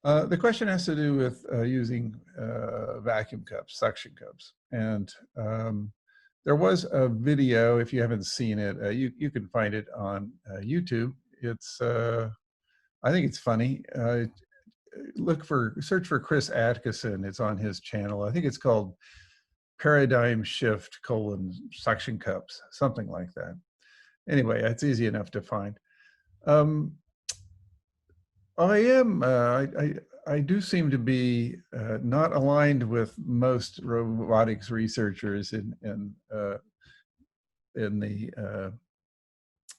The question has to do with using vacuum cups, suction cups. And there was a video, if you haven't seen it, you can find it on YouTube. It's, I think it's funny. Search for Chris Atkinson. It's on his channel. I think it's called Paradigm Shift: Suction Cups, something like that. Anyway, it's easy enough to find. I do seem to be not aligned with most robotics researchers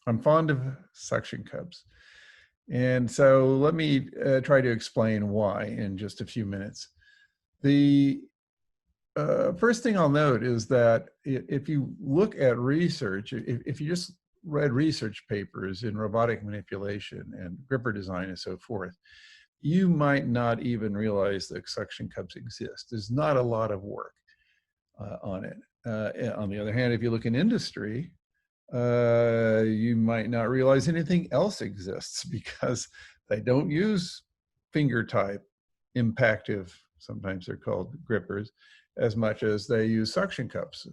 I'm fond of suction cups. And so let me try to explain why in just a few minutes. The first thing I'll note is that if you look at research, if you just read research papers in robotic manipulation and gripper design and so forth, you might not even realize that suction cups exist. There's not a lot of work on it. On the other hand, if you look in industry, you might not realize anything else exists because they don't use finger type impactive, sometimes they're called grippers, as much as they use suction cups,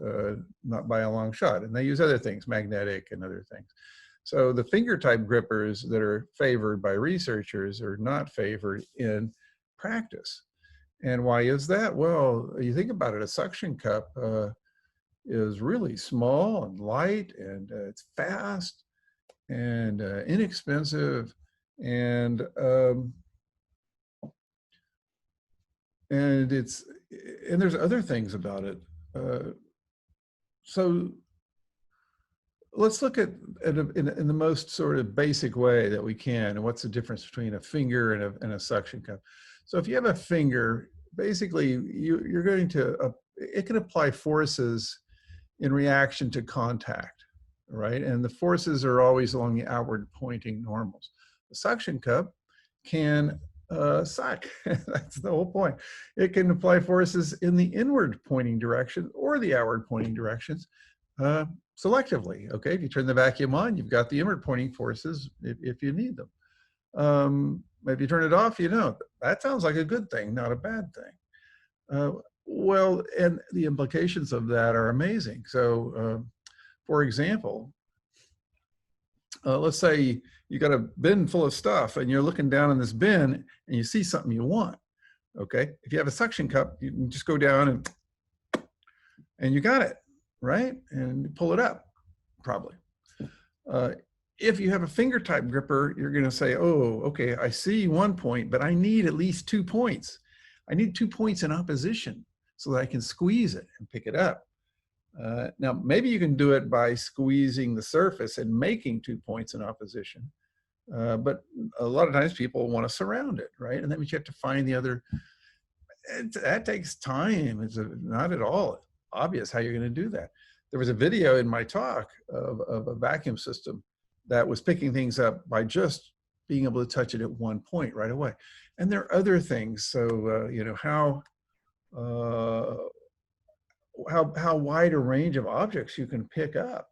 not by a long shot. And they use other things, magnetic and other things. So the finger type grippers that are favored by researchers are not favored in practice. And why is that? Well, you think about it, a suction cup is really small and light, and it's fast and inexpensive, and there's other things about it. So let's look at in the most sort of basic way that we can, and what's the difference between a finger and a suction cup. So if you have a finger, basically you're going to, it can apply forces in reaction to contact, right? And the forces are always along the outward pointing normals. The suction cup can suck. That's the whole point. It can apply forces in the inward pointing direction or the outward pointing directions selectively. Okay, if you turn the vacuum on, you've got the inward pointing forces if you need them. If you turn it off, you know, that sounds like a good thing, not a bad thing. Well, and the implications of that are amazing. So, for example, let's say you got a bin full of stuff and you're looking down in this bin and you see something you want, okay? If you have a suction cup, you can just go down and you got it, right? And pull it up, probably. If you have a finger type gripper, you're gonna say, oh, okay, I see 1 point, but I need at least 2 points. I need 2 points in opposition so that I can squeeze it and pick it up. Now, maybe you can do it by squeezing the surface and making 2 points in opposition. But a lot of times people want to surround it, right? And that means you have to find the other. That takes time. It's not at all obvious how you're going to do that. There was a video in my talk of a vacuum system that was picking things up by just being able to touch it at 1 point right away. And there are other things. So, you know, how wide a range of objects you can pick up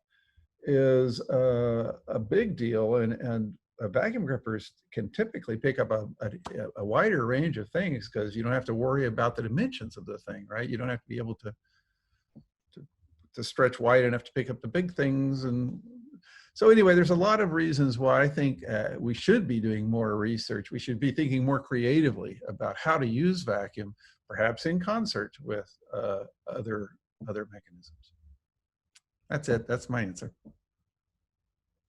is a big deal, and vacuum grippers can typically pick up a wider range of things because you don't have to worry about the dimensions of the thing, right? You don't have to be able to stretch wide enough to pick up the big things. And so anyway, there's a lot of reasons why I think we should be doing more research. We should be thinking more creatively about how to use vacuum, perhaps in concert with other mechanisms. That's it. That's my answer.